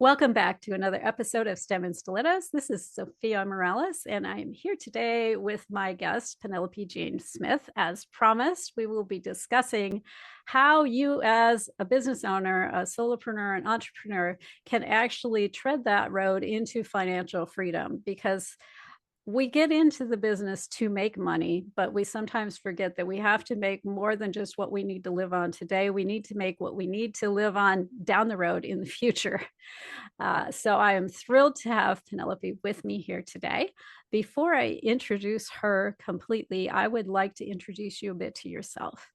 Welcome back to another episode of STEM and Stilettos. This is Zofia Morales, and I'm here today with my guest, Penelope Jane Smith. As promised, we will be discussing how you, as a business owner, a solopreneur, an entrepreneur, can actually tread that road into financial freedom, because we get into the business to make money, but we sometimes forget that we have to make more than just what we need to live on today. We need to make what we need to live on down the road in the future. So I am thrilled to have Penelope with me here today. Before I introduce her completely, I would like to introduce you a bit to yourself.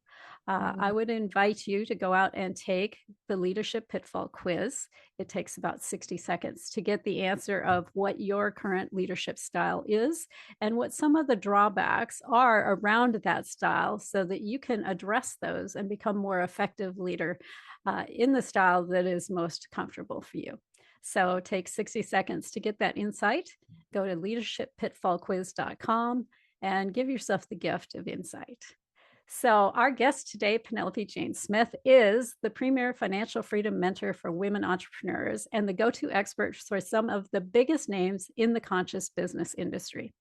I would invite you to go out and take the Leadership Pitfall Quiz. It takes about 60 seconds to get the answer of what your current leadership style is and what some of the drawbacks are around that style, so that you can address those and become more effective leader in the style that is most comfortable for you. So take 60 seconds to get that insight. Go to leadershippitfallquiz.com and give yourself the gift of insight. So our guest today, Penelope Jane Smith, is the premier financial freedom mentor for women entrepreneurs and the go-to expert for some of the biggest names in the conscious business industry.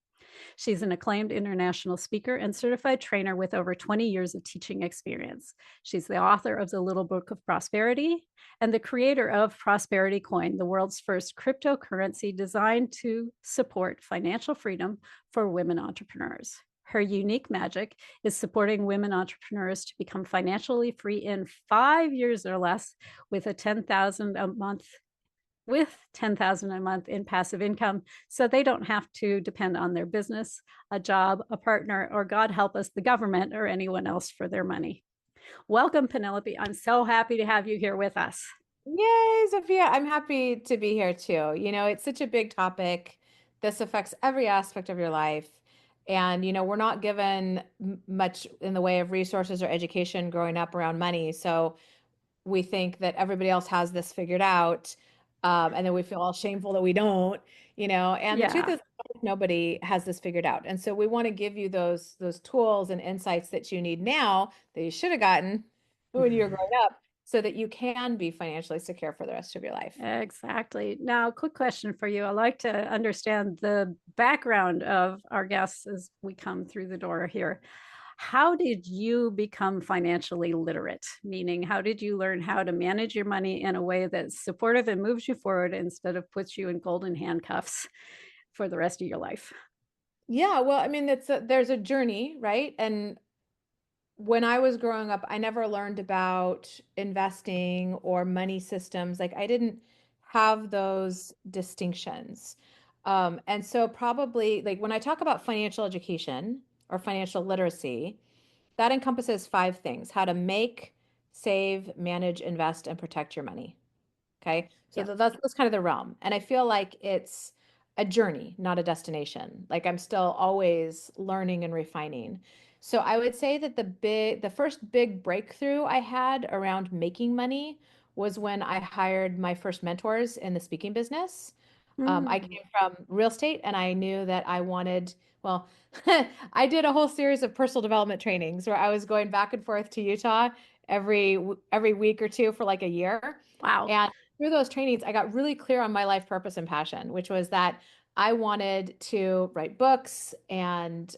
She's an acclaimed international speaker and certified trainer with over 20 years of teaching experience. She's the author of The Little Book of Prosperity and the creator of Prosperity Coin, the world's first cryptocurrency designed to support financial freedom for women entrepreneurs. Her unique magic is supporting women entrepreneurs to become financially free in 5 years or less with $10,000 a month in passive income, so they don't have to depend on their business, a job, a partner, or God help us, the government or anyone else for their money. Welcome, Penelope. I'm so happy to have you here with us. Yay, Zofia. I'm happy to be here too. It's such a big topic. This affects every aspect of your life. And, we're not given much in the way of resources or education growing up around money. So we think that everybody else has this figured out. And then we feel all shameful that we don't. And the truth Yeah. is nobody has this figured out. And so we want to give you those tools and insights that you need now that you should have gotten when you were growing up, so that you can be financially secure for the rest of your life. Exactly. Now, quick question for you. I like to understand the background of our guests as we come through the door here. How did you become financially literate? Meaning, how did you learn how to manage your money in a way that's supportive and moves you forward instead of puts you in golden handcuffs for the rest of your life? Yeah, well, I mean, there's a journey, right? And when I was growing up, I never learned about investing or money systems. Like, I didn't have those distinctions. And so probably like when I talk about financial education or financial literacy, that encompasses five things: how to make, save, manage, invest, and protect your money. Okay. So Yeah. that's kind of the realm. And I feel like it's a journey, not a destination. Like I'm still always learning and refining. So I would say that the first big breakthrough I had around making money was when I hired my first mentors in the speaking business. I Mm. came from real estate and I knew that I wanted, well, I did a whole series of personal development trainings where I was going back and forth to Utah every week or two for like a year. Wow. And through those trainings, I got really clear on my life purpose and passion, which was that I wanted to write books and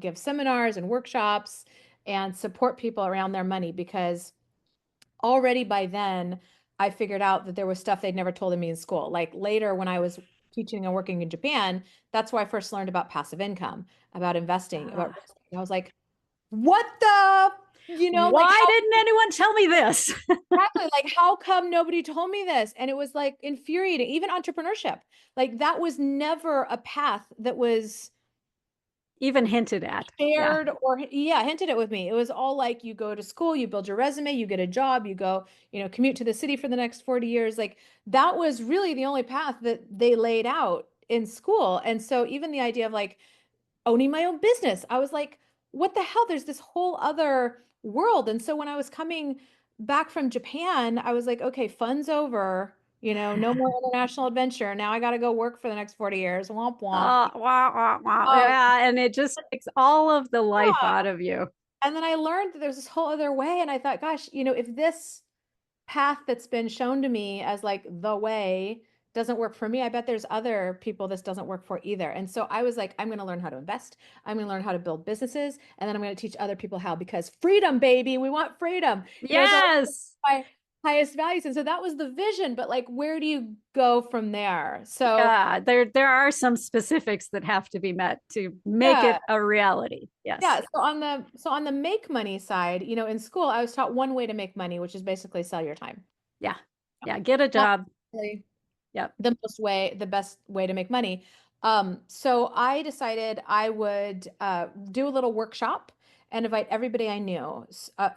give seminars and workshops and support people around their money, because already by then I figured out that there was stuff they'd never told me in school. Like later when I was teaching and working in Japan, that's where I first learned about passive income, about investing, about Ah. real estate. And I was like, what the, like Why how didn't anyone tell me this? exactly, like how come nobody told me this? And it was like infuriating. Even entrepreneurship, like that was never a path that was Even hinted at. Yeah. shared or yeah, hinted it with me. It was all like you go to school, you build your resume, you get a job, you go, commute to the city for the next 40 years. Like that was really the only path that they laid out in school. And so even the idea of like owning my own business, I was like, what the hell? There's this whole other world. And so when I was coming back from Japan, I was like, okay, fun's over. No more international adventure. Now I got to go work for the next 40 years. Womp womp. Oh, wow, wow, wow. Um, Yeah. And it just takes all of the life yeah. out of you. And then I learned that there's this whole other way. And I thought, gosh, if this path that's been shown to me as like the way doesn't work for me. I bet there's other people this doesn't work for either. And so I was like, I'm going to learn how to invest. I'm going to learn how to build businesses. And then I'm going to teach other people how, because freedom, baby, we want freedom. So Yes. my highest values. And so that was the vision. But like, where do you go from there? So Yeah, there are some specifics that have to be met to make yeah, it a reality. Yes. yeah. So on the make money side, in school, I was taught one way to make money, which is basically sell your time. Yeah. Yeah. Get a Not job. really Yep. the best way to make money. So I decided I would do a little workshop and invite everybody I knew.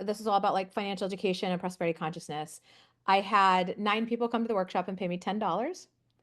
This is all about like financial education and prosperity consciousness. I had 9 people come to the workshop and pay me $10.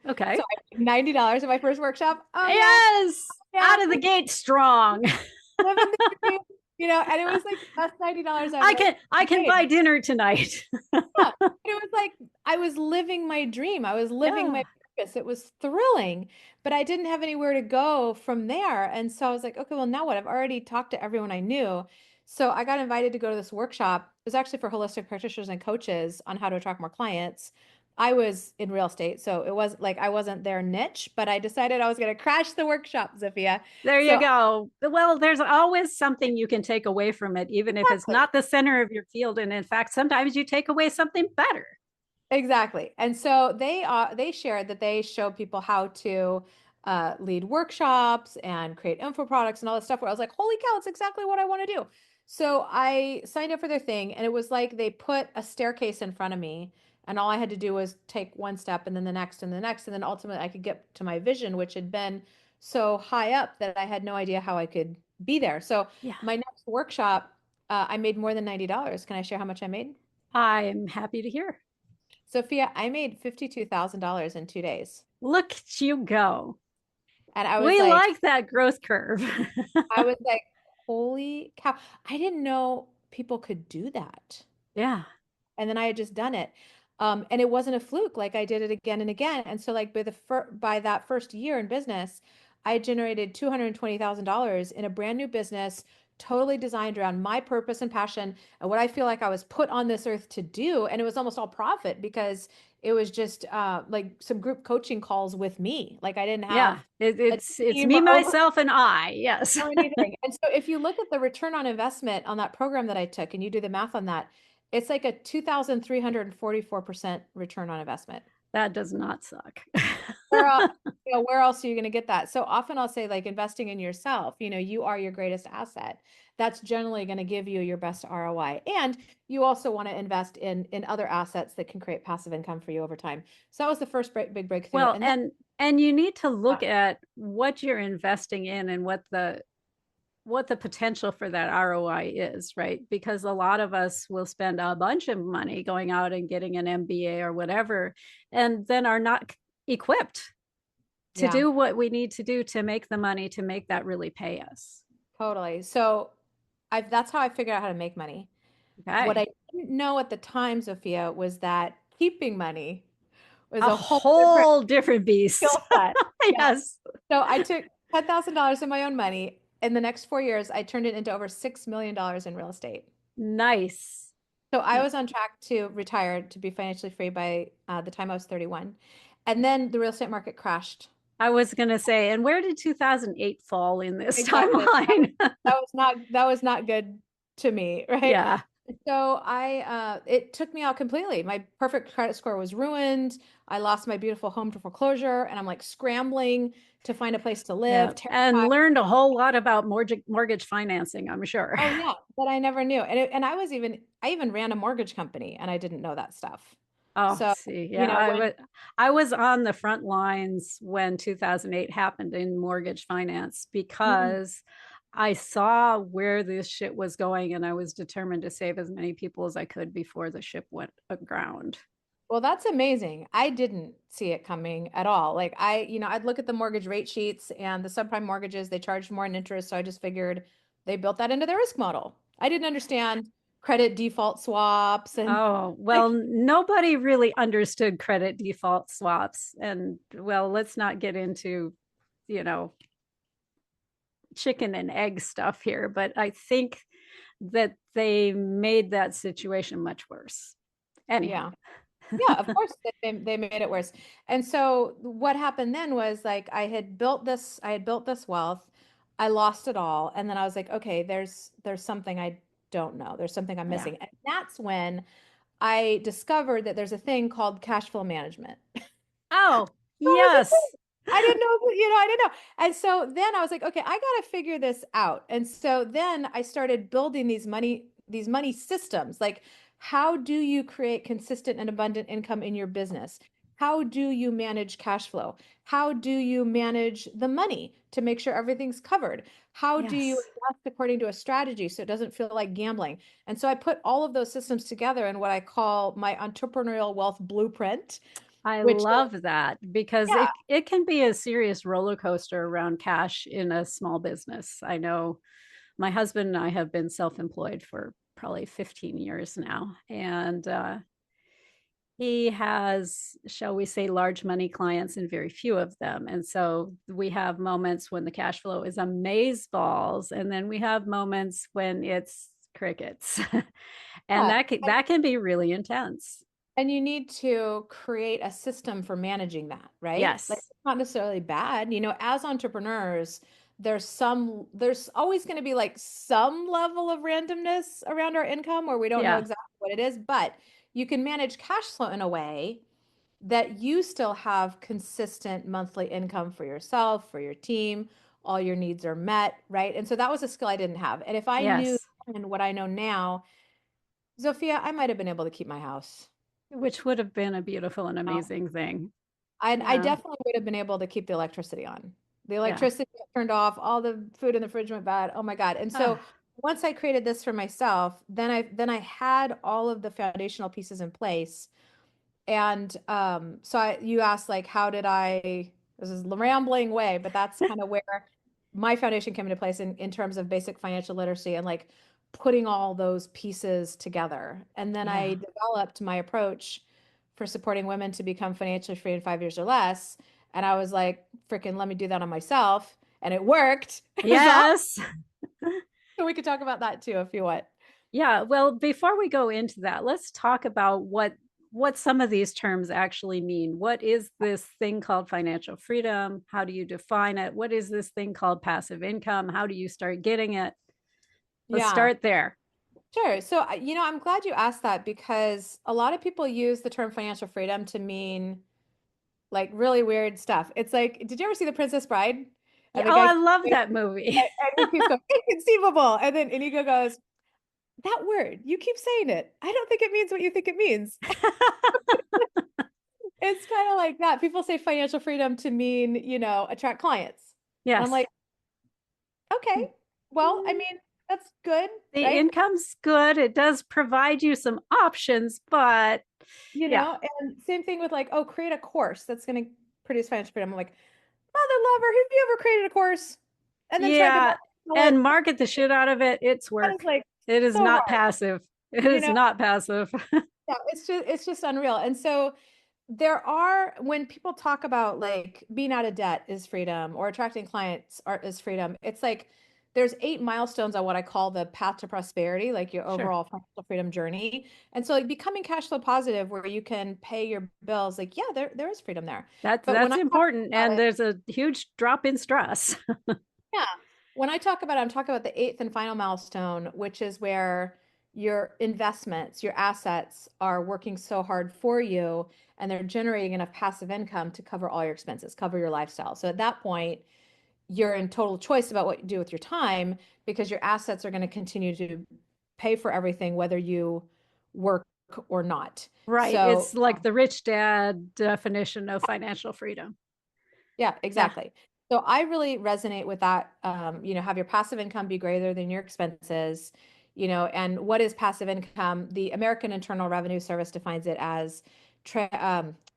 So Okay. I made $90 in my first workshop. Oh yeah, Yes. yeah, Out of the gate strong. living the dream, and it was like the best $90 I've I ever can I can made. buy dinner tonight. Yeah. It was like I was living my dream. I was living Yeah. my purpose. It was thrilling, but I didn't have anywhere to go from there. And so I was like, okay, well, now what? I've already talked to everyone I knew. So I got invited to go to this workshop. It was actually for holistic practitioners and coaches on how to attract more clients. I was in real estate, so it was like I wasn't their niche, but I decided I was going to crash the workshop, Zofia. There you So go. Well, there's always something you can take away from it, even if it's exactly. not the center of your field. And in fact, sometimes you take away something better. Exactly. And so they shared that they show people how to lead workshops and create info products and all this stuff where I was like, holy cow, it's exactly what I want to do. So I signed up for their thing, and it was like they put a staircase in front of me, and all I had to do was take one step and then the next and the next, and then ultimately I could get to my vision, which had been so high up that I had no idea how I could be there. So Yeah. my next workshop, I made more than $90. Can I share how much I made? I'm happy to hear. Sophia, I made $52,000 in 2 days. Look at you go. And We like that growth curve. I was like, holy cow. I didn't know people could do that. Yeah. And then I had just done it. And it wasn't a fluke. Like I did it again and again. And so like by that first year in business, I generated $220,000 in a brand new business, totally designed around my purpose and passion and what I feel like I was put on this earth to do. And it was almost all profit because it was just like some group coaching calls with me. Like I didn't Yeah. have a It's team me, or myself, and I. Yes. or anything. And so if you look at the return on investment on that program that I took and you do the math on that, it's like a 2,344% return on investment. That does not suck. Where where else are you going to get that? So often I'll say like investing in yourself, you are your greatest asset. That's generally going to give you your best ROI. And you also want to invest in other assets that can create passive income for you over time. So that was the first big breakthrough. Well, And then and you need to look uh, at what you're investing in and what the potential for that ROI is, right? Because a lot of us will spend a bunch of money going out and getting an MBA or whatever, and then are not equipped to yeah, do what we need to do to make the money to make that really pay us. totally. So that's how I figured out how to make money. What Okay. I didn't know at the time, Sophia, was that keeping money was A a whole different whole different beast. skill set. Yeah. Yes. So I took $10,000 of my own money. In the next 4 years, I turned it into over $6 million in real estate. Nice. So I was on track to retire to be financially free by the time I was 31. And then the real estate market crashed. I was going to say, and where did 2008 fall in this Exactly. timeline? That was not good to me, right? Yeah. So it took me out completely. My perfect credit score was ruined. I lost my beautiful home to foreclosure, and I'm like scrambling to find a place to Yeah. live, And terrified. learned a whole lot about mortgage financing, I'm sure. Oh yeah, but I never knew. And I even ran a mortgage company, and I didn't know that stuff. Oh, So, see, yeah, when I was on the front lines when 2008 happened in mortgage finance mm, because I saw where this shit was going and I was determined to save as many people as I could before the ship went aground. well, that's amazing. I didn't see it coming at all. Like I'd look at the mortgage rate sheets and the subprime mortgages, they charged more in interest, so I just figured they built that into their risk model. I didn't understand credit default swaps and Oh, well, like nobody really understood credit default swaps. And well, let's not get into, you know, chicken and egg stuff here, but I think that they made that situation much worse. Anyhow. Yeah. Yeah, of course they made it worse. And so what happened then was like I had built this wealth. I lost it all. And then I was like, okay, there's something I don't know. There's something I'm Yeah. missing. And that's when I discovered that there's a thing called cash flow management. Oh, That was a thing. yes. I didn't know, I didn't know. And so then I was like, okay, I got to figure this out. And so then I started building these money systems. Like, how do you create consistent and abundant income in your business? How do you manage cash flow? How do you manage the money to make sure everything's covered? How do you Yes. invest according to a strategy so it doesn't feel like gambling? And so I put all of those systems together in what I call my entrepreneurial wealth blueprint, I which is, love that because yeah. it can be a serious roller coaster around cash in a small business. I know my husband and I have been self-employed for probably 15 years now, and he has, shall we say, large money clients and very few of them. And so we have moments when the cash flow is amaze balls, and then we have moments when it's crickets. And Yeah. that can be really intense. And you need to create a system for managing that, right? Like Yes. it's not necessarily bad. As entrepreneurs, there's always going to be like some level of randomness around our income where we don't know Yeah. exactly what it is, but you can manage cash flow in a way that you still have consistent monthly income for yourself, for your team, all your needs are met, right? And so that was a skill I didn't have. And if I knew Yes. then what I know now, Zofia, I might have been able to keep my house. Which would have been a beautiful and Oh. amazing thing. I Yeah. definitely would have been able to keep the electricity on. The Yeah. electricity got turned off, all the food in the fridge went bad. Oh my God. And so Ah, once I created this for myself, then I had all of the foundational pieces in place. And you asked like how did I, this is a rambling way, but that's kind of where my foundation came into place in terms of basic financial literacy and like putting all those pieces together. And then yeah. I developed my approach for supporting women to become financially free in 5 years or less. And I was like, freaking, let me do that on myself. And it worked. It was awesome. Yes. So we could talk about that too if you want. Yeah. Well, before we go into that, let's talk about what some of these terms actually mean. What is this thing called financial freedom? How do you define it? What is this thing called passive income? How do you start getting it? Let's Yeah. start there. Sure. So, I'm glad you asked that because a lot of people use the term financial freedom to mean like really weird stuff. It's like, did you ever see The Princess Bride? Yeah. And the Oh, guy, I love that movie. and he keeps going, inconceivable. And then Inigo goes, that word, you keep saying it. I don't think it means what you think it means. It's kind of like that. People say financial freedom to mean, attract clients. And I'm Yes. like, okay, well, I mean, that's good, The right? income's good. It does provide you some options, but yeah. And same thing with like, oh, create a course that's going to produce financial freedom. I'm like, mother lover, have you ever created a course and then tried to Yeah. sell And it? market the shit out of it. It's That is work. like It is so not hard, passive. It you is know? not passive. Yeah, it's just unreal. And so when people talk about like being out of debt is freedom or attracting clients is freedom, it's like there's 8 milestones on what I call the path to prosperity, like your Sure. overall financial freedom journey. And so like becoming cash flow positive where you can pay your bills, like, yeah, there is freedom there. But when That's I talk important. about And it, there's a huge drop in stress. yeah. When I talk about it, I'm talking about the eighth and final milestone, which is where your investments, your assets are working so hard for you and they're generating enough passive income to cover all your expenses, cover your lifestyle. So at that point, you're in total choice about what you do with your time because your assets are going to continue to pay for everything, whether you work or not. Right. So It's like the rich dad definition of financial freedom. yeah, Yeah. exactly. So I really resonate with that. Have your passive income be greater than your expenses, and what is passive income? The American Internal Revenue Service defines it as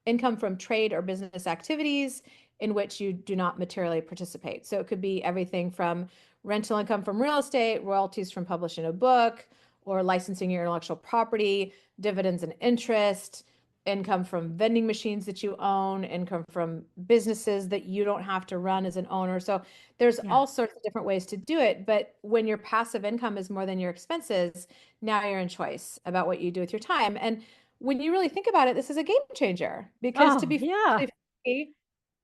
income from trade or business activities in which you do not materially participate. So it could be everything from rental income from real estate, royalties from publishing a book, or licensing your intellectual property, dividends and interest, income from vending machines that you own, income from businesses that you don't have to run as an owner. So there's Yeah. all sorts of different ways to do it. But when your passive income is more than your expenses, now you're in choice about what you do with your time. And when you really think about it, this is a game changer because to Oh, be yeah. financially free,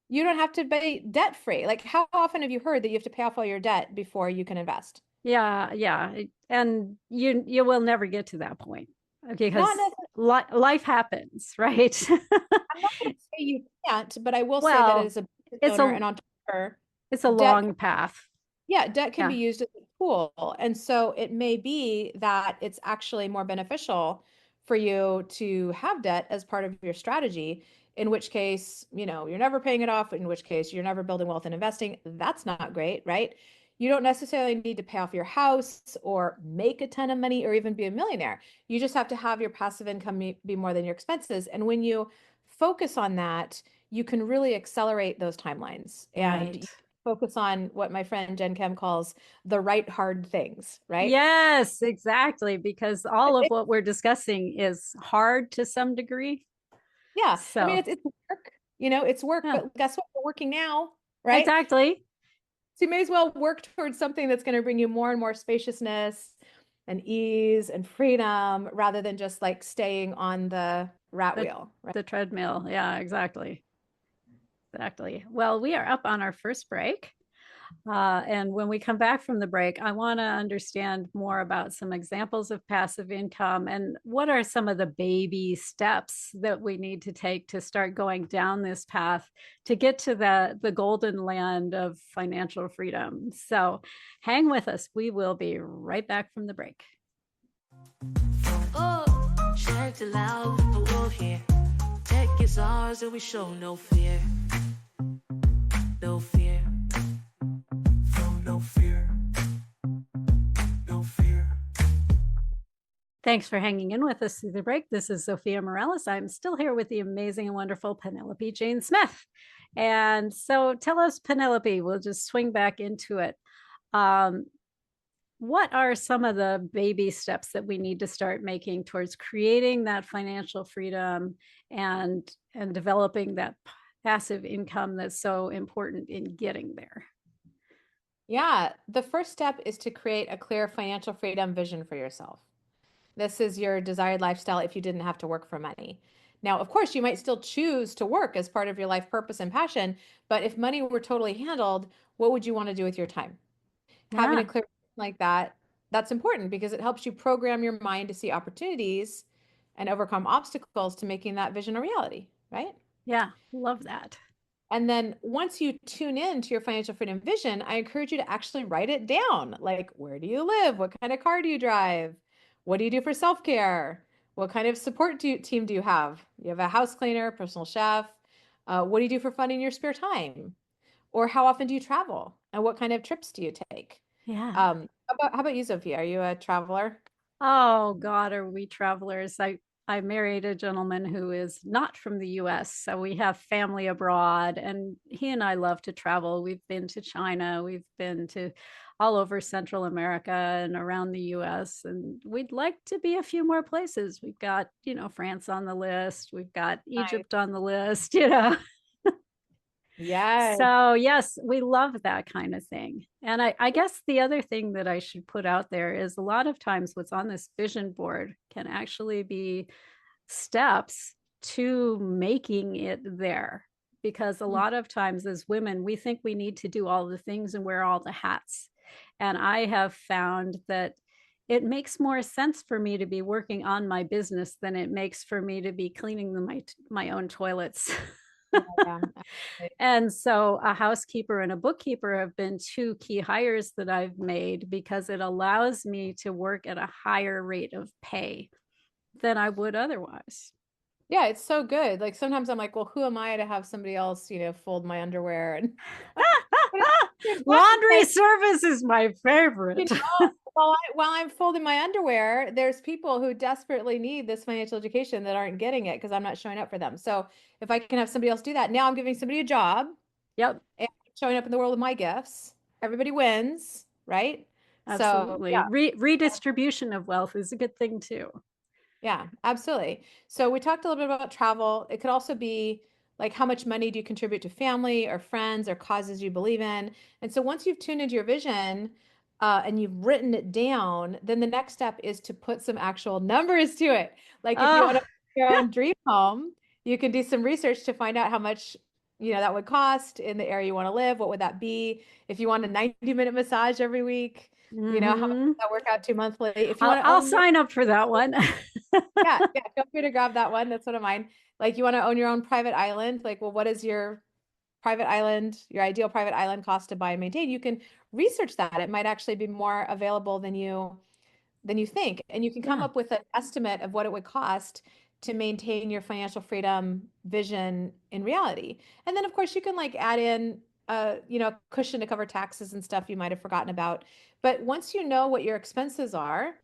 you don't have to be debt free. Like, how often have you heard that you have to pay off all your debt before you can invest? Yeah, yeah. And you will never get to that point Not because necessarily. life happens, right? I'm not going to say you can't, but I will say that Well, as a business it's owner a and entrepreneur, it's a debt, long path. yeah, debt can be Yeah, used as a tool. And so it may be that it's actually more beneficial for you to have debt as part of your strategy, in which case, you're never paying it off, in which case you're never building wealth and investing. That's not great, right? You don't necessarily need to pay off your house or make a ton of money or even be a millionaire. You just have to have your passive income be more than your expenses. And when you focus on that, you can really accelerate those timelines and right. you focus on what my friend Jen Kem calls the right hard things, right? Yes, exactly. Because all of what we're discussing is hard to some degree. Yeah, I mean So, it's work, it's work, yeah, but guess what? We're working now, right? exactly. So you may as well work towards something that's going to bring you more and more spaciousness and ease and freedom rather than just like staying on the rat The wheel, right? the treadmill. Yeah, exactly. Exactly. Well, we are up on our first break. And when we come back from the break, I want to understand more about some examples of passive income and what are some of the baby steps that we need to take to start going down this path to get to the golden land of financial freedom. So hang with us. We will be right back from the break. Oh, shout aloud, the world here. Tech is ours and we show no fear. No fear. No fear. No fear. Thanks for hanging in with us through the break. This is Zofia Morales. I'm still here with the amazing and wonderful Penelope Jane Smith. And so tell us, Penelope, we'll just swing back into it. Um, what are some of the baby steps that we need to start making towards creating that financial freedom and developing that passive income that's so important in getting there? Yeah, the first step is to create a clear financial freedom vision for yourself. This is your desired lifestyle if you didn't have to work for money. Now, of course, you might still choose to work as part of your life purpose and passion, but if money were totally handled, what would you want to do with your time? Having a Yeah, clear vision like that, that's important because it helps you program your mind to see opportunities and overcome obstacles to making that vision a reality, right? yeah, love that. And then once you tune in to your financial freedom vision, I encourage you to actually write it down. Like, where do you live? What kind of car do you drive? What do you do for self-care? What kind of team do you have? You have a house cleaner, personal chef. What do you do for fun in your spare time? Or how often do you travel? And what kind of trips do you take? Yeah. How about you, Sophia? Are you a traveler? Oh God, are we travelers? I married a gentleman who is not from the US, so we have family abroad, and he and I love to travel. We've been to China, we've been to all over Central America and around the US, and we'd like to be a few more places. We've got, France on the list, we've got Nice. Egypt on the list. Yes. So, yes, we love that kind of thing. And I guess the other thing that I should put out there is a lot of times what's on this vision board can actually be steps to making it there. Because a lot of times as women, we think we need to do all the things and wear all the hats. And I have found that it makes more sense for me to be working on my business than it makes for me to be cleaning my own toilets. Yeah, yeah, absolutely. And so a housekeeper and a bookkeeper have been two key hires that I've made because it allows me to work at a higher rate of pay than I would otherwise. Yeah, it's so good. Like sometimes I'm like, well, who am I to have somebody else, fold my underwear and but at the same time, it's Laundry like, service is my you favorite. know, while I'm folding my underwear, there's people who desperately need this financial education that aren't getting it because I'm not showing up for them. So if I can have somebody else do that, now I'm giving somebody a job Yep, and showing up in the world with my gifts. Everybody wins, right? So absolutely. yeah. Redistribution of wealth is a good thing too. Yeah, absolutely. So we talked a little bit about travel. It could also be like how much money do you contribute to family or friends or causes you believe in? And so once you've tuned into your vision and you've written it down, then the next step is to put some actual numbers to it. Like if you want Oh, to your own dream home, you can do some research to find out how much, that would cost in the area you want to live. What would that be? If you want a 90-minute massage every week, how much Hmm. does that work out to monthly? If you I'll want to I'll own your, sign up for that one. yeah, yeah, feel free to grab that one. That's one of mine. Like you want to own your own private island. Like, well, what is your private island, your ideal private island cost to buy and maintain? You can research that. It might actually be more available than you think. And you can come Yeah. up with an estimate of what it would cost to maintain your financial freedom vision in reality. And then of course you can like add in cushion to cover taxes and stuff you might have forgotten about. But once you know what your expenses are,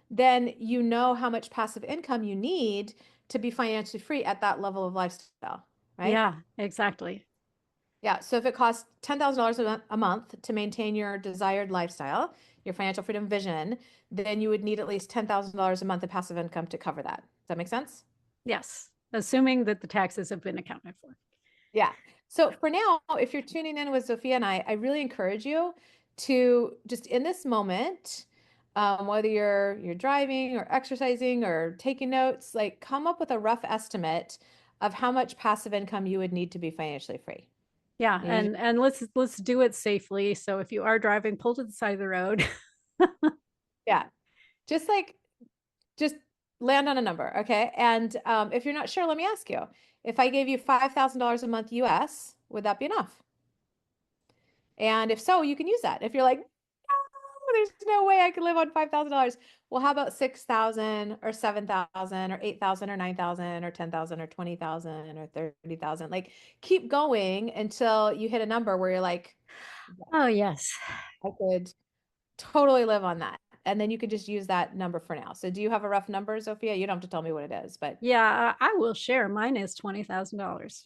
then you know how much passive income you need to be financially free at that level of lifestyle, right? Yeah, exactly. Yeah. So if it costs $10,000 a month to maintain your desired lifestyle, your financial freedom vision, then you would need at least $10,000 a month of passive income to cover that. Does that make sense? Yes. Assuming that the taxes have been accounted for. Yeah. So for now, if you're tuning in with Zofia and I really encourage you to just in this moment, whether you're driving or exercising or taking notes, like come up with a rough estimate of how much passive income you would need to be financially free. Yeah, You know, and let's do it safely. So if you are driving, pull to the side of the road. yeah. Just like just land on a number, okay? And if you're not sure, let me ask you. If I gave you $5,000 a month US, would that be enough? And if so, you can use that. If you're like, no, there's no way I could live on $5,000. Well, how about 6,000 or 7,000 or 8,000 or 9,000 or 10,000 or 20,000 or 30,000? Like keep going until you hit a number where you're like, Oh, yes. I could totally live on that. And then you could just use that number for now. So do you have a rough number, Sophia? You don't have to tell me what it is, but Yeah, I will share. Mine is $20,000.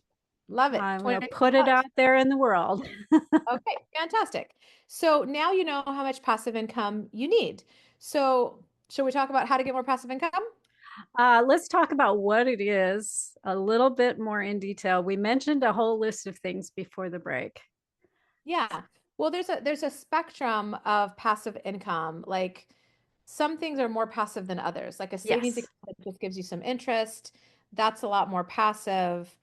love it. I'm going to put it out $20,000. there in the world. Okay, fantastic. So now you know how much passive income you need. So should we talk about how to get more passive income? Let's talk about what it is a little bit more in detail. We mentioned a whole list of things before the break. Yeah. Well, there's a spectrum of passive income. Like some things are more passive than others. Like a savings Yes. account that just gives you some interest, that's a lot more passive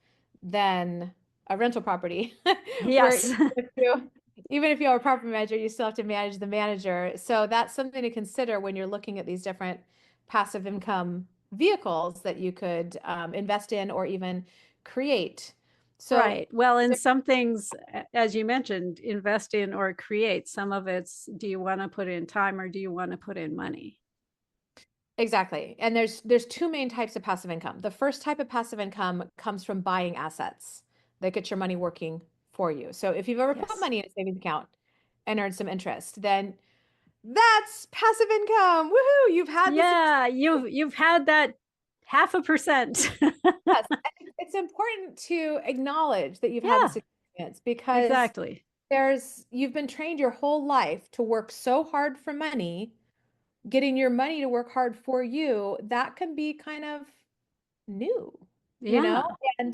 than a rental property, where Yes. even if you have a property manager, you still have to manage the manager. So that's something to consider when you're looking at these different passive income vehicles that you could invest in or even create. So Right. Well, and some things, as you mentioned, invest in or create. Some of it's, do you want to put in time or do you want to put in money? exactly. And there's two main types of passive income. The first type of passive income comes from buying assets that get your money working for you. So if you've ever put Yes. money in a savings account and earned some interest, then that's passive income. Woohoo! You've had this Yeah, experience. you've had that 0.5%. Yes. And it's important to acknowledge that you've had Yeah, this experience because exactly. you've been trained your whole life to work so hard for money, getting your money to work hard for you, that can be kind of new, you know? Yeah.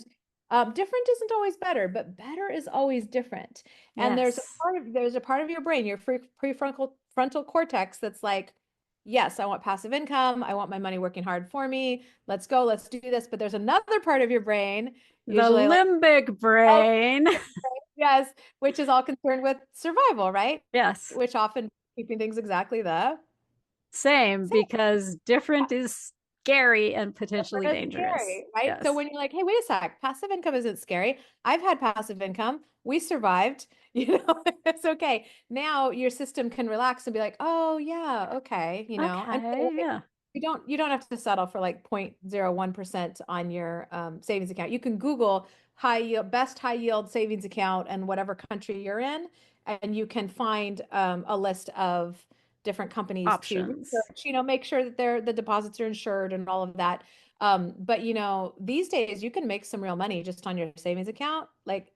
And different isn't always better, but better is always different. And Yes. there's a part of your brain, your prefrontal frontal cortex that's like, yes, I want passive income. I want my money working hard for me. Let's go, let's do this. But there's another part of your brain, The usually like, limbic oh, brain. yes, which is all concerned with survival, right? Yes. Which often keeping things exactly the Same, same. because different is scary and potentially Different is dangerous. scary, right? So Yes. when you're like, hey, wait a sec, passive income isn't scary. I've had passive income. We survived. It's okay. Now your system can relax and be like, oh yeah, okay, and by the Okay. way, Yeah. you don't have to settle for like 0.01% on your savings account. You can Google best high yield savings account and whatever country you're in, and you can find a list of different companies to Options. research, make sure that the deposits are insured and all of that. But these days you can make some real money just on your savings account. Like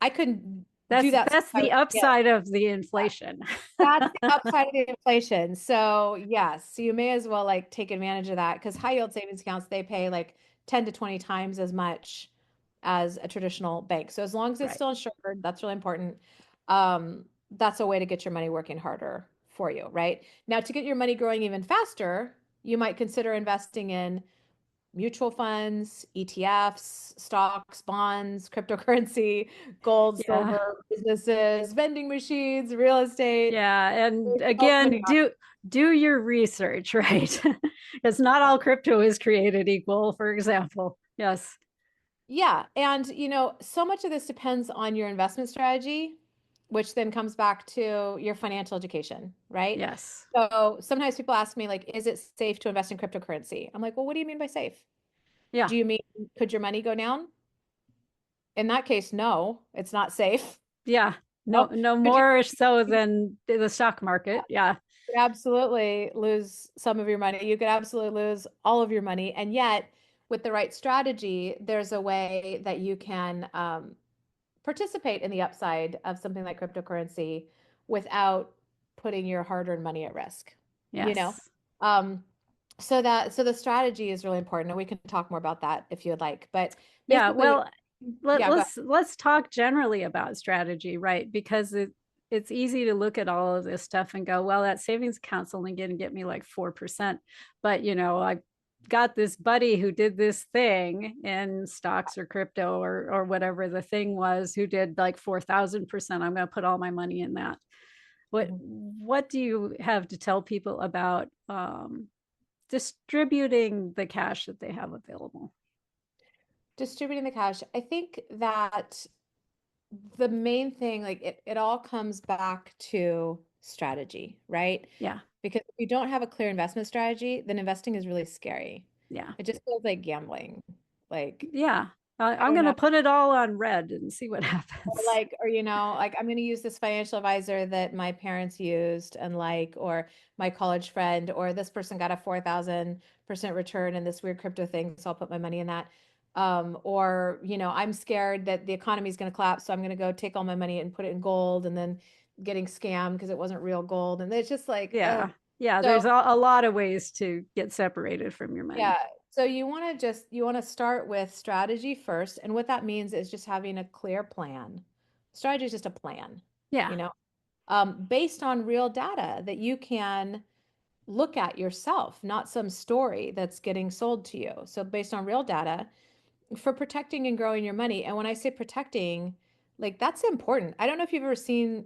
I couldn't do that stuff That's I the was a kid. upside of the inflation. That's the upside of the inflation. So yes, so you may as well like take advantage of that because high yield savings accounts, they pay like 10 to 20 times as much as a traditional bank. So as long as it's Right. still insured, that's really important. That's a way to get your money working harder for you, right? Now to get your money growing even faster, you might consider investing in mutual funds, ETFs, stocks, bonds, cryptocurrency, gold, Yeah. silver, businesses, vending machines, real estate. Yeah. And There's so many again, do your research, right? Because not all crypto is created equal, for example. Yes. Yeah, and so much of this depends on your investment strategy, which then comes back to your financial education, right? Yes. So sometimes people ask me, like, is it safe to invest in cryptocurrency? I'm like, well, what do you mean by safe? Yeah. Do you mean could your money go down? In that case, no, it's not safe. Yeah. No, No, no could you more so than the stock market. Yeah. could absolutely lose some of your money. You could absolutely lose all of your money. And yet, with the right strategy, there's a way that you can participate in the upside of something like cryptocurrency without putting your hard-earned money at risk, you know? Yes. Um, so the strategy is really important, and we can talk more about that if you would like. But Yeah. basically, Well, yeah, go ahead. let's talk generally about strategy, right? Because it's easy to look at all of this stuff and go, well, that savings account's only going to get me like 4%. But I got this buddy who did this thing in stocks or crypto or whatever the thing was, who did like 4,000%. I'm going to put all my money in that. Mhm. What do you have to tell people about distributing the cash that they have available? Distributing the cash. I think that the main thing, like it all comes back to strategy, right? Yeah. Because if you don't have a clear investment strategy, then investing is really scary. Yeah. It just feels like gambling. Like, Yeah. I I'm don't going to know. put it all on red and see what happens. Or like I'm going to use this financial advisor that my parents used and or my college friend, or this person got a 4,000% return in this weird crypto thing, so I'll put my money in that. Or I'm scared that the economy is going to collapse, so I'm going to go take all my money and put it in gold, and then getting scammed because it wasn't real gold, and it's just like, Yeah. Yeah. so There's a lot of ways to get separated from your yeah. money. So you want to start with strategy first. And what that means is just having a clear plan. Strategy is just a plan, Yeah. you know, based on real data that you can look at yourself, not some story that's getting sold to you. So based on real data for protecting and growing your money. And when I say protecting, like that's important. I don't know if you've ever seen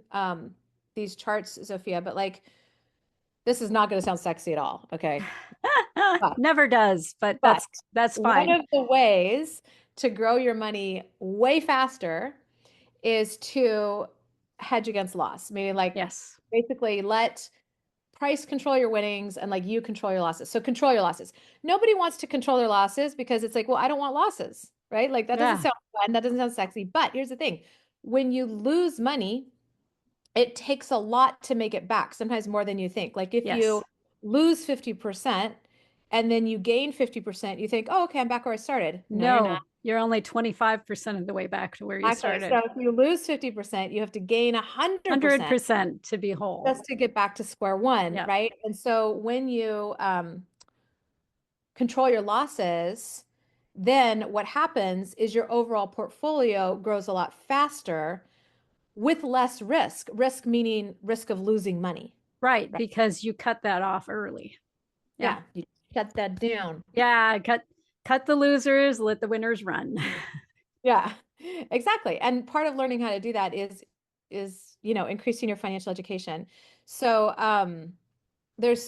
these charts, Zofia, but like this is not going to sound sexy at all. Okay. But Never does, but But that's one fine. of the ways to grow your money way faster is to hedge against loss, meaning like Yes. basically let price control your winnings and like you control your losses. So control your losses. Nobody wants to control their losses because it's like, well, I don't want losses, right? Like that doesn't Yeah. sound fun. That doesn't sound sexy. But here's the thing. When you lose money, it takes a lot to make it back, sometimes more than you think. Like if you Yes. lose 50% and then you gain 50%, you think, oh, okay, I'm back where I started. No, you're not. No, you're only 25% of the way back to where you Exactly. So started. if you lose 50%, you have to gain 100% 100% to be whole. just to get back to square one, Yeah. right? And so when you control your losses, then what happens is your overall portfolio grows a lot faster with less risk. Risk meaning risk of losing money, Right. right? Because you cut that off early. Yeah. Yeah, you shut that down. Yeah. Cut the losers, let the winners run. Yeah, exactly. And part of learning how to do that is increasing your financial education. So there's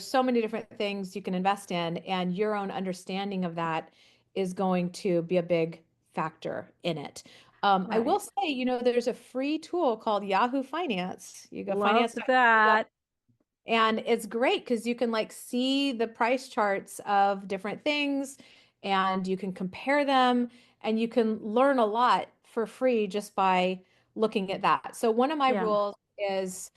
so many different things you can invest in, and your own understanding of that is going to be a big factor in it. I will Right. say, there's a free tool called Yahoo Finance. You go Love finance. that. And it's great because you can like see the price charts of different things and you can compare them and you can learn a lot for free just by looking at that. So one of my Yeah. rules is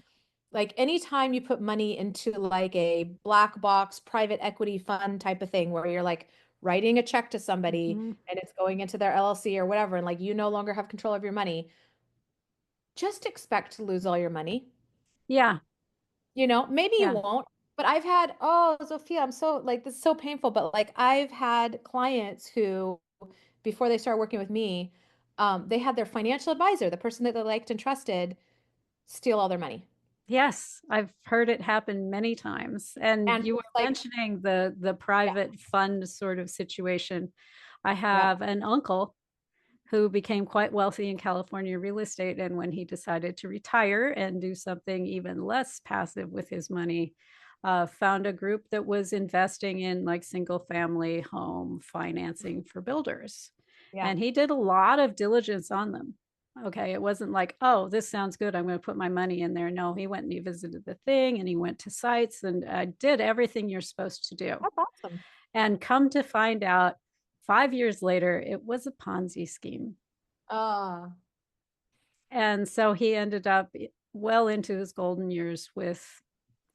like anytime you put money into like a black box private equity fund type of thing where you're like writing a check to somebody Mhm. and it's going into their LLC or whatever, and like you no longer have control of your money, just expect to lose all your money. Yeah. Maybe you Yeah. won't, but oh, Zofia, I'm so like, this is so painful. But like, I've had clients who, before they started working with me, they had their financial advisor, the person that they liked and trusted, steal all their money. Yes, I've heard it happen many times. And And you were it's like, mentioning the yeah, private fund sort of situation. I yep, have an uncle who became quite wealthy in California real estate. And when he decided to retire and do something even less passive with his money, found a group that was investing in like single family home financing for builders. yeah. And he did a lot of diligence on them. Okay. It wasn't like, oh, this sounds good. I'm going to put my money in there. No, he went and he visited the thing and he went to sites and did everything you're supposed to do. That's awesome. And come to find out, 5 years later, it was a Ponzi scheme. Uh, And so he ended up well into his golden years with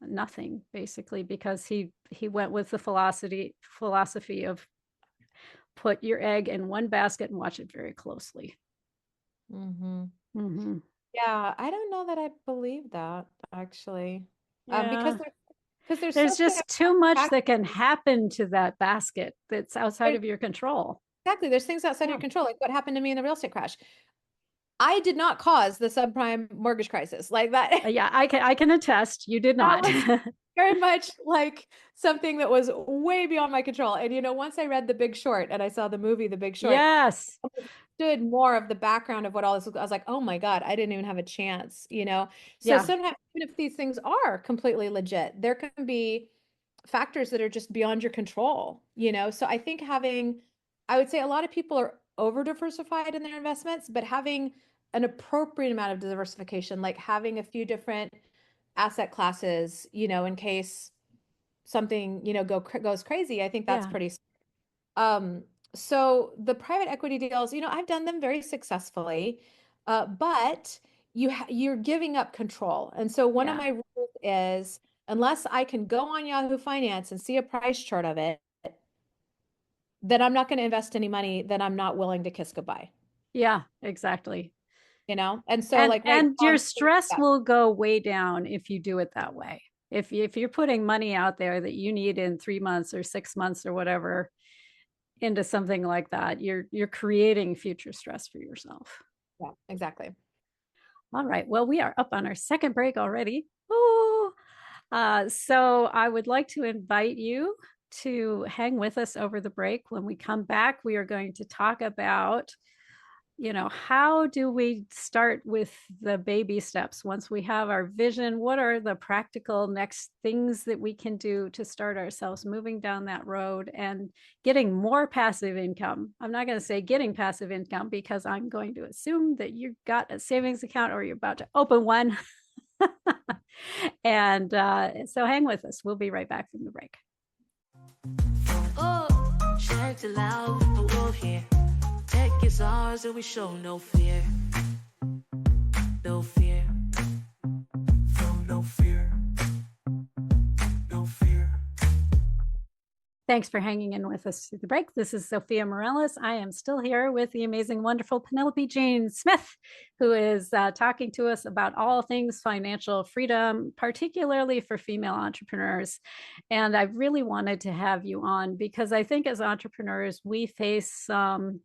nothing, basically, because he went with the philosophy of put your egg in one basket and watch it very closely. hmm Mm-hmm. Yeah, I don't know that I believe that actually. Yeah, Because there's there's something just too much about that can happen to that basket that's outside of your control. exactly, there's things outside Yeah. your control, like what happened to me in the real estate crash. I did not cause the subprime mortgage crisis like that. Yeah, I can attest you did That not. was very much like something that was way beyond my control. And once I read The Big Short and I saw the movie The Big Short, Yes. understood more of the background of what all this was. I was like, oh my God, I didn't even have a chance. So Yeah. sometimes, even if these things are completely legit, there can be factors that are just beyond your control. So I think I would say a lot of people are over diversified in their investments, but having an appropriate amount of diversification, like having a few different asset classes, in case something, goes crazy, I think that's Yeah. pretty um, so the private equity deals, I've done them very successfully, but you're giving up control. And so one of Yeah. my rules is unless I can go on Yahoo Finance and see a price chart of it, then I'm not going to invest any money that I'm not willing to kiss goodbye, Yeah, exactly. And so and like right and now your I'm doing stress that. will go way down if you do it that way. If you're putting money out there that you need in 3 months or 6 months or whatever into something like that, you're creating future stress for yourself. Yeah, exactly. All right, well, we are up on our second break already. Ooh. So I would like to invite you to hang with us over the break. When we come back, we are going to talk about, how do we start with the baby steps once we have our vision? What are the practical next things that we can do to start ourselves moving down that road and getting more passive income? I'm not going to say getting passive income because I'm going to assume that you've got a savings account or you're about to open one. And so hang with us. We'll be right back from the break. Oh, checked it out, the wolf here. Tech is ours and we show no fear. No fear. Feel no fear. No fear. Thanks for hanging in with us through the break. This is Zofia Morales. I am still here with the amazing, wonderful Penelope Jane Smith, who is talking to us about all things financial freedom, particularly for female entrepreneurs. And I really wanted to have you on because I think as entrepreneurs, we face some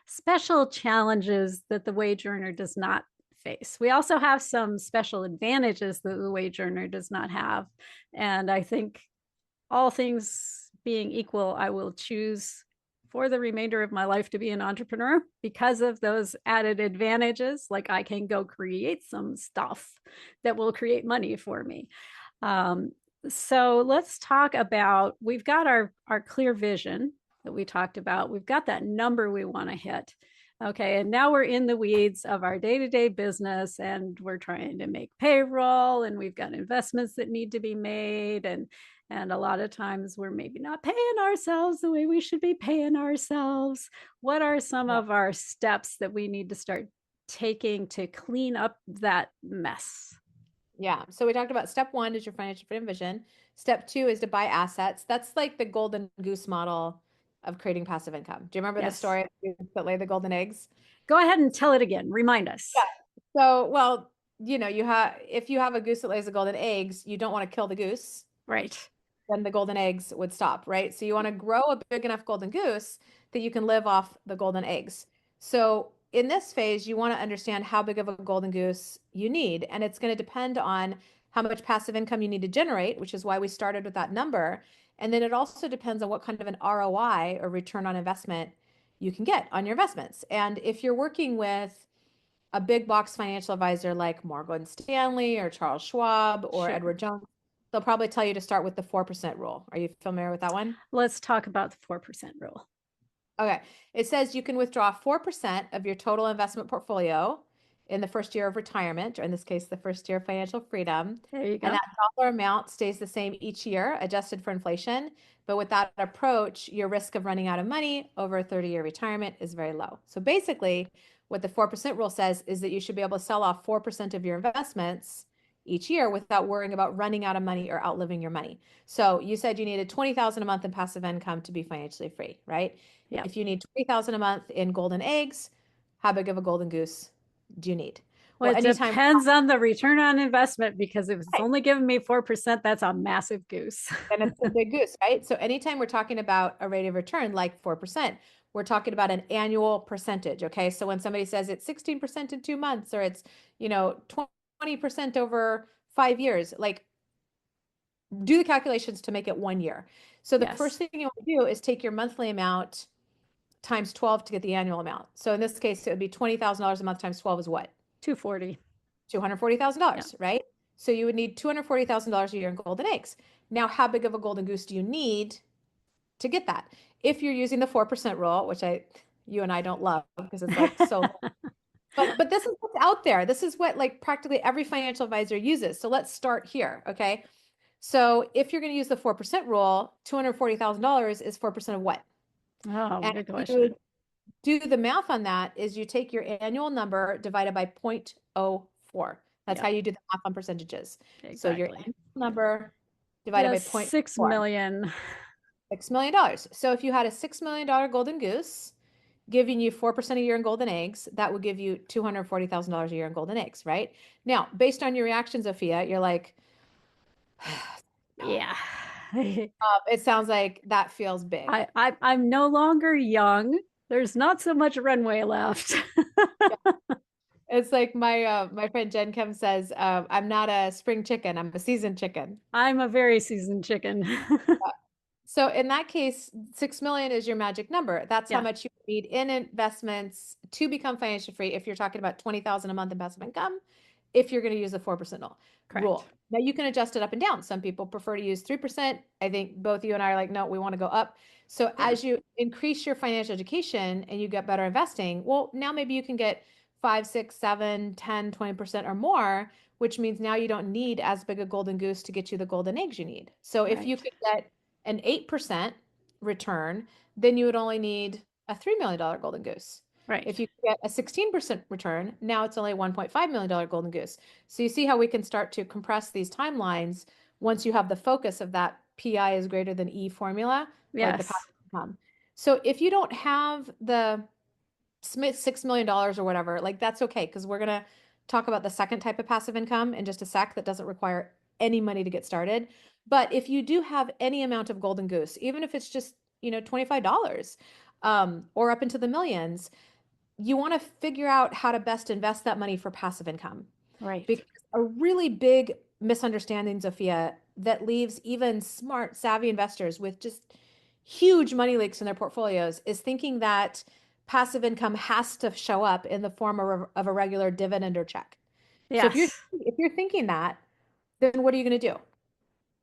special challenges that the wage earner does not face. We also have some special advantages that the wage earner does not have. And I think all things being equal, I will choose for the remainder of my life to be an entrepreneur because of those added advantages. Like I can go create some stuff that will create money for me. Um, so let's talk about, we've got our clear vision that we talked about. We've got that number we want to hit. Okay. And now we're in the weeds of our day-to-day business and we're trying to make payroll and we've got investments that need to be made. And a lot of times we're maybe not paying ourselves the way we should be paying ourselves. What are some Yeah. of our steps that we need to start taking to clean up that mess? Yeah. So we talked about step one is your financial freedom vision. Step two is to buy assets. That's like the golden goose model of creating passive income. Do you remember the Yes. story of the goose that lay the golden eggs? Go ahead and tell it again. Remind us. Yeah. So, well, if you have a goose that lays the golden eggs, you don't want to kill the goose, Right. then the golden eggs would stop, right? So you want to grow a big enough golden goose that you can live off the golden eggs. So in this phase, you want to understand how big of a golden goose you need. And it's going to depend on how much passive income you need to generate, which is why we started with that number. And then it also depends on what kind of an ROI or return on investment you can get on your investments. And if you're working with a big box financial advisor like Morgan Stanley or Charles Schwab or Sure. Edward Jones, they'll probably tell you to start with the 4% rule. Are you familiar with that one? Let's talk about the 4% rule. Okay. It says you can withdraw 4% of your total investment portfolio in the first year of retirement, or in this case, the first year of financial freedom. There you And go. that dollar amount stays the same each year, adjusted for inflation. But with that approach, your risk of running out of money over a 30-year retirement is very low. So basically, what the 4% rule says is that you should be able to sell off 4% of your investments each year without worrying about running out of money or outliving your money. So you said you needed 20,000 a month in passive income to be financially free, right? Yeah. If you need 20,000 a month in golden eggs, how big of a golden goose do you need? Well, Well, it anytime, depends on the return on investment because if it's right, only giving me 4%, that's a massive goose. then it's a big goose, right? So anytime we're talking about a rate of return like 4%, we're talking about an annual percentage, okay? So when somebody says it's 16% in 2 months or it's, 20% over 5 years, like do the calculations to make it 1 year. So the first Yes. thing you want to do is take your monthly amount times 12 to get the annual amount. So in this case, it would be $20,000 a month times 12 is what? 240. Yeah. $240,000, right? So you would need $240,000 a year in golden eggs. Now, how big of a golden goose do you need to get that? If you're using the 4% rule, which you and I don't love because it's like so, but this is what's out there. This is what like practically every financial advisor uses. So let's start here, okay? So if you're going to use the 4% rule, $240,000 is 4% of what? Oh, And good if you question. do the math on that is you take your annual number divided by 0.04. That's Yeah, how you do the math on percentages. So your exactly. annual number divided by Yes, zero point 6 0.4, million. $6 million. So if you had a $6 million golden goose giving you 4% a year in golden eggs, that would give you $240,000 a year in golden eggs, right? Now, based on your reaction, Zofia, you're like, Yeah. it sounds like that feels big. I'm no longer young. There's not so much runway left. It's like my friend Jen Kim says, I'm not a spring chicken, I'm a seasoned chicken. I'm a very seasoned chicken. So in that case, 6 million is your magic number. That's how Yeah, much you need in investments to become financially free. If you're talking about 20,000 a month in passive income, if you're going to use the 4% correct. rule. Now you can adjust it up and down. Some people prefer to use 3%. I think both you and I are like, no, we want to go up. So Yeah. as you increase your financial education and you get better investing, well, now maybe you can get 5, 6, 7, 10, 20% or more, which means now you don't need as big a golden goose to get you the golden eggs you need. So if you Right. could get an 8% return, then you would only need a $3 million golden goose. Right. If you get a 16% return, now it's only a $1.5 million golden goose. So you see how we can start to compress these timelines once you have the focus of that PI is greater than E formula, like the passive Yes. income. So if you don't have the $6 million or whatever, like that's okay, because we're gonna talk about the second type of passive income in just a sec that doesn't require any money to get started. But if you do have any amount of golden goose, even if it's just, $25, or up into the millions, you want to figure out how to best invest that money for passive income. Right. Because a really big misunderstanding, Zofia, that leaves even smart, savvy investors with just huge money leaks in their portfolios is thinking that passive income has to show up in the form of a regular dividend or check. So if you're Yes. if you're thinking that, then what are you going to do?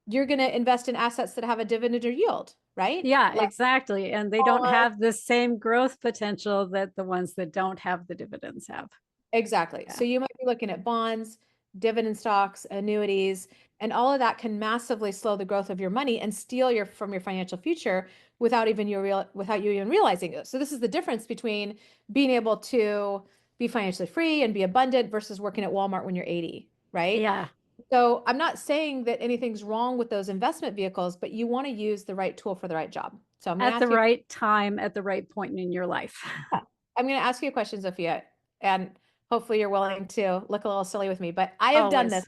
You're going to invest in assets that have a dividend or yield, right? Yeah, Like exactly. And they don't bonds. have the same growth potential that the ones that don't have the dividends have. Exactly. Yeah. So you might be looking at bonds, dividend stocks, annuities, and all of that can massively slow the growth of your money and steal your from your financial future without you even realizing it. So this is the difference between being able to be financially free and be abundant versus working at Walmart when you're 80, right? Yeah. So I'm not saying that anything's wrong with those investment vehicles, but you want to use the right tool for the right job. So I'm going to At the ask you right time, at the right point in your life. I'm going to ask you a question, Zofia, and hopefully you're willing to look a little silly with me, but I have done this.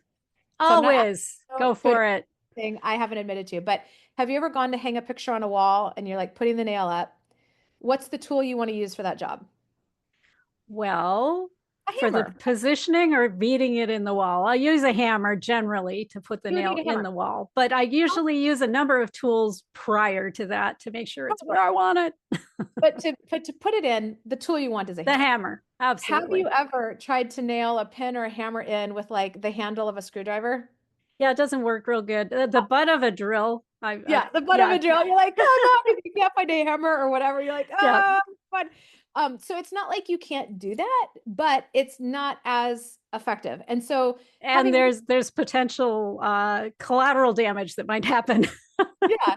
Always. So I'm not Always. asking Go you to admit for it. anything I haven't admitted to, but have you ever gone to hang a picture on a wall and you're like putting the nail up? What's the tool you want to use for that job? Well, A for the hammer. positioning or beating it in the wall, I use a hammer generally to put the You would nail need a in hammer. the wall, but I usually use a number of tools prior to that to make sure Of it's where course. I want it. But to put it in, the tool you want is a The hammer. hammer, Have you absolutely. ever tried to nail a pin or a hammer in with like the handle of a screwdriver? Yeah, it doesn't work real good. The butt of a drill, Yeah, the butt of yeah, a drill. You're like, oh no, you can't find a hammer or whatever. You're like, yeah. oh, fun. So it's not like you can't do that, but it's not as effective. And so And having, there's potential collateral damage that might happen. yeah.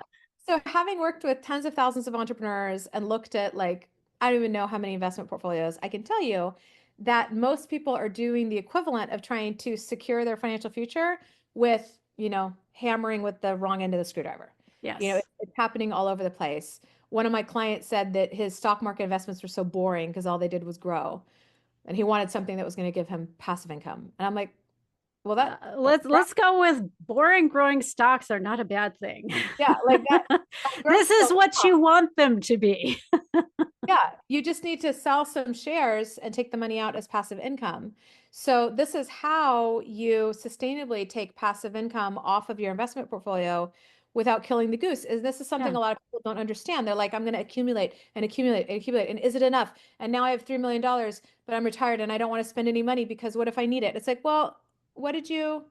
So having worked with tens of thousands of entrepreneurs and looked at like, I don't even know how many investment portfolios, I can tell you that most people are doing the equivalent of trying to secure their financial future with, hammering with the wrong end of the screwdriver. Yes. It's happening all over the place. One of my clients said that his stock market investments were so boring because all they did was grow, and he wanted something that was going to give him passive income. And I'm like, well, Let's go with boring growing stocks are not a bad thing. yeah, like that growth This is so what you want them to be. yeah, you just need to sell some shares and take the money out as passive income. So this is how you sustainably take passive income off of your investment portfolio without killing the goose. Is this is something Yeah. a lot of people don't understand. They're like, I'm going to accumulate and accumulate and accumulate. And is it enough? And now I have $3 million, but I'm retired and I don't want to spend any money because what if I need it? It's like, well, what did you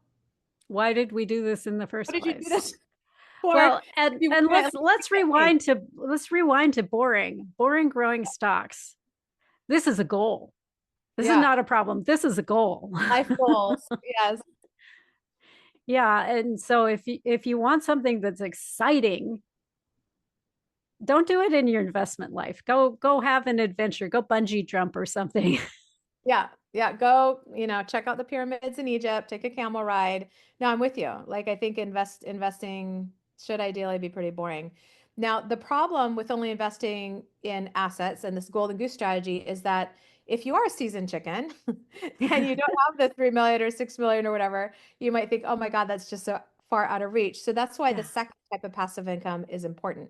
Why did we do this in the what first did you do place? this for? Well, If you and want to at least let's make that change. rewind to boring growing stocks. This is a goal. This is Yeah, not a problem. This is a goal. life goals. Yes. Yeah, and so if you want something that's exciting, don't do it in your investment life. Go have an adventure. Go bungee jump or something. Yeah, yeah. Go, check out the pyramids in Egypt, take a camel ride. No, I'm with you. Like I think investing should ideally be pretty boring. Now, the problem with only investing in assets and this golden goose strategy is that if you are a seasoned chicken and you don't have the 3 million or 6 million or whatever, you might think, oh my God, that's just so far out of reach. So that's why the Yeah. second type of passive income is important.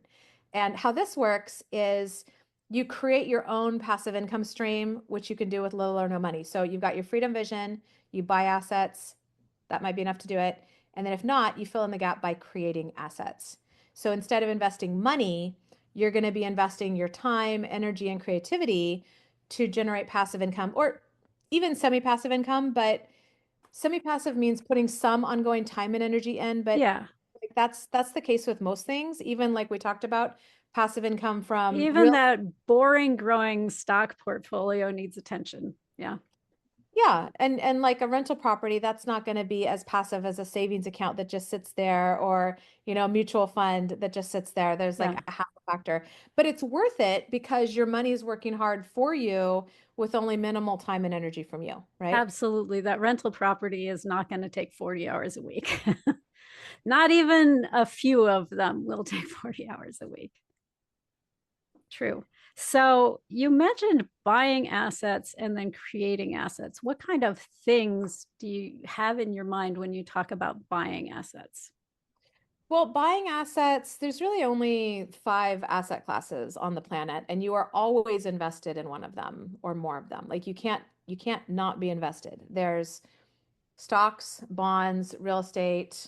And how this works is you create your own passive income stream, which you can do with little or no money. So you've got your freedom vision, you buy assets, that might be enough to do it. And then if not, you fill in the gap by creating assets. So instead of investing money, you're going to be investing your time, energy, and creativity to generate passive income or even semi-passive income. But semi-passive means putting some ongoing time and energy in, but Yeah. like that's the case with most things. Even like we talked about passive income from Even real. that boring growing stock portfolio needs attention. Yeah. Yeah, and like a rental property, that's not going to be as passive as a savings account that just sits there or, a mutual fund that just sits there. There's like Yeah. a half a factor. But it's worth it because your money is working hard for you with only minimal time and energy from you, right? Absolutely. That rental property is not going to take 40 hours a week. Not even a few of them will take 40 hours a week. True. So you mentioned buying assets and then creating assets. What kind of things do you have in your mind when you talk about buying assets? Well, buying assets, there's really only 5 asset classes on the planet, and you are always invested in one of them or more of them. Like you can't not be invested. There's stocks, bonds, real estate,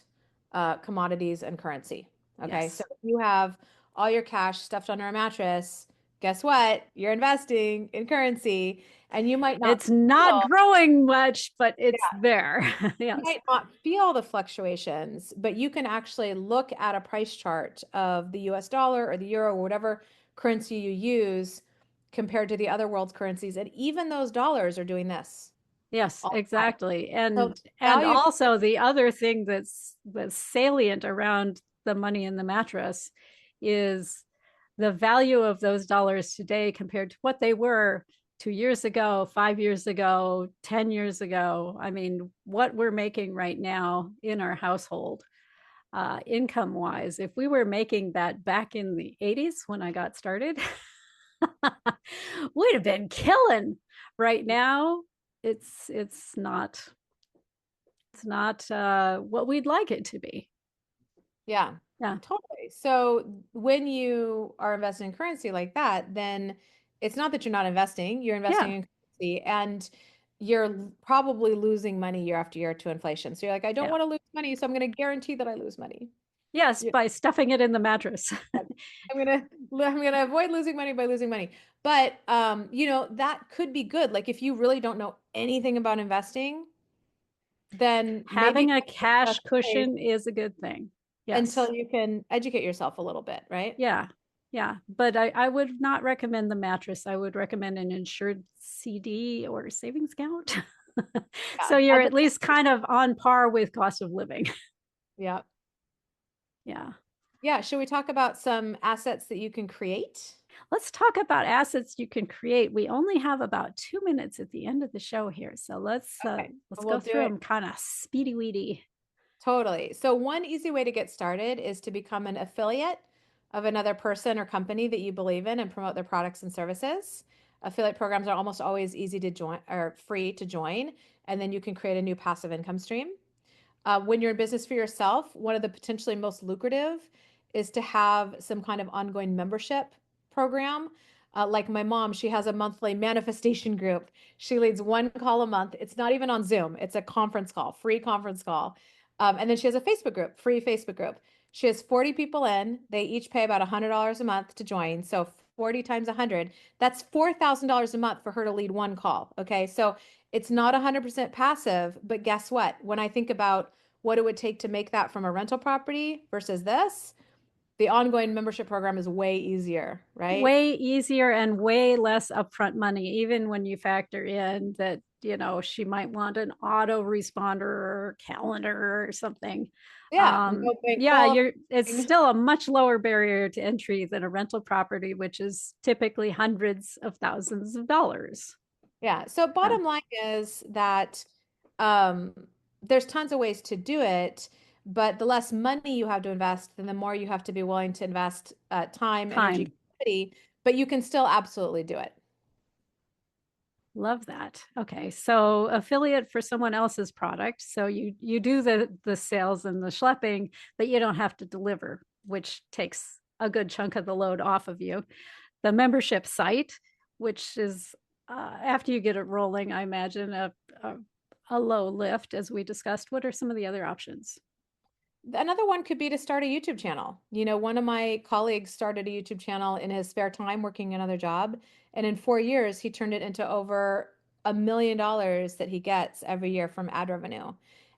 commodities, and currency. Okay, so Yes. if you have all your cash stuffed under a mattress, guess what? You're investing in currency, and you might not It's not feel, growing much, but it's yeah, there. you Yes. might not feel the fluctuations, but you can actually look at a price chart of the US dollar or the euro or whatever currency you use compared to the other world's currencies, and even those dollars are doing this Yes, all the time. exactly. So And value, also the other thing that's salient around the money in the mattress is the value of those dollars today compared to what they were 2 years ago, 5 years ago, 10 years ago. I mean, what we're making right now in our household, income wise, if we were making that back in the 80s when I got started, we'd have been killing. Right now, it's not what we'd like it to be. yeah, Yeah. totally. So when you are investing in currency like that, then it's not that you're not investing, you're investing Yeah. in policy, and you're probably losing money year after year to inflation. So you're like, I don't Yeah. want to lose money, so I'm going to guarantee that I lose money. Yes, Yeah, by stuffing it in the mattress. I'm gonna avoid losing money by losing money. But that could be good. Like if you really don't know anything about investing, then maybe Having a that's cash okay cushion is a good thing. Yes. until you can educate yourself a little bit, right? Yeah. Yeah. But I would not recommend the mattress. I would recommend an insured CD or savings account. Yeah. So you're at least kind of on par with cost of living. Yeah. Yeah. Yeah. Should we talk about some assets that you can create? Let's talk about assets you can create. We only have about 2 minutes at the end of the show here. So Okay. let's We'll go do through it. them kind of speedy weedy. Totally. So one easy way to get started is to become an affiliate of another person or company that you believe in and promote their products and services. Affiliate programs are almost always easy to join or free to join, and then you can create a new passive income stream. When you're in business for yourself, one of the potentially most lucrative is to have some kind of ongoing membership program. Like my mom, she has a monthly manifestation group. She leads one call a month. It's not even on Zoom, it's a conference call, free conference call. And then she has a Facebook group, free Facebook group. She has 40 people in. They each pay about $100 a month to join. So 40 times 100, that's $4,000 a month for her to lead one call. Okay. So it's not 100% passive, but guess what? When I think about what it would take to make that from a rental property versus this, the ongoing membership program is way easier, right? Way easier and way less upfront money, even when you factor in that, she might want an auto responder or calendar or something. Yeah, no bank Yeah, it's qualifying. still a much lower barrier to entry than a rental property, which is typically hundreds of thousands of dollars. Yeah. So Yeah, bottom line is that um, there's tons of ways to do it, but the less money you have to invest, then the more you have to be willing to invest time, energy, time. creativity, but you can still absolutely do it. Love that. Okay, so affiliate for someone else's product. So you do the sales and the schlepping, but you don't have to deliver, which takes a good chunk of the load off of you. The membership site, which is after you get it rolling, I imagine a, a low lift, as we discussed. What are some of the other options? Another one could be to start a YouTube channel. You know, one of my colleagues started a YouTube channel in his spare time working another job. And in 4 years, he turned it into over $1 million that he gets every year from ad revenue.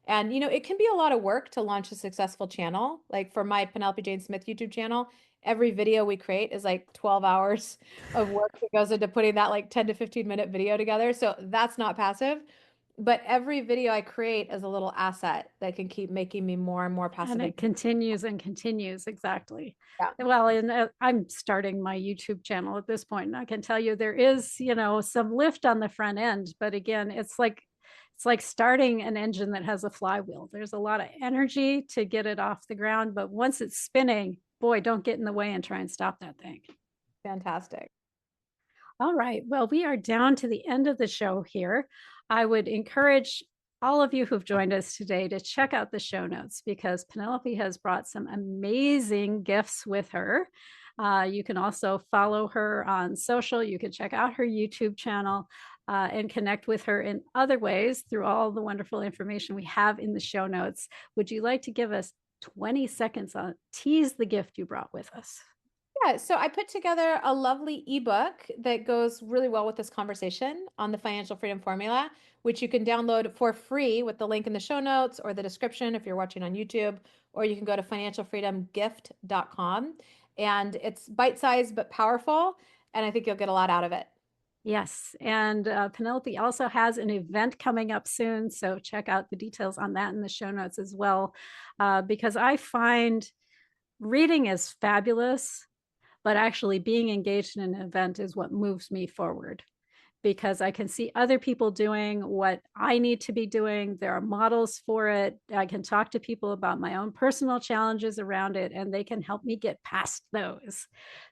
And, it can be a lot of work to launch a successful channel. Like for my Penelope Jane Smith YouTube channel, every video we create is like 12 hours of work that goes into putting that like 10 to 15-minute video together. So that's not passive. But every video I create is a little asset that can keep making me more and more And passive it income. continues and continues. Exactly. Yeah. Well, and I'm starting my YouTube channel at this point, and I can tell you there is, some lift on the front end. But again, it's like starting an engine that has a flywheel. There's a lot of energy to get it off the ground, but once it's spinning, boy, don't get in the way and try and stop that thing. Fantastic. All right. Well, we are down to the end of the show here. I would encourage all of you who've joined us today to check out the show notes because Penelope has brought some amazing gifts with her. You can also follow her on social. You can check out her YouTube channel and connect with her in other ways through all the wonderful information we have in the show notes. Would you like to give us 20 seconds on tease the gift you brought with us? Yeah, so I put together a lovely ebook that goes really well with this conversation on the financial freedom formula, which you can download for free with the link in the show notes or the description if you're watching on YouTube, or you can go to financialfreedomgift.com. And it's bite-sized but powerful, and I think you'll get a lot out of it. Yes. And Penelope also has an event coming up soon. So check out the details on that in the show notes as well. Because I find reading is fabulous, but actually being engaged in an event is what moves me forward because I can see other people doing what I need to be doing. There are models for it. I can talk to people about my own personal challenges around it, and they can help me get past those.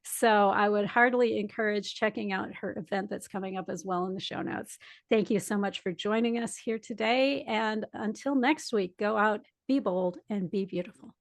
So I would heartily encourage checking out her event that's coming up as well in the show notes. Thank you so much for joining us here today. And until next week, go out, be bold, and be beautiful.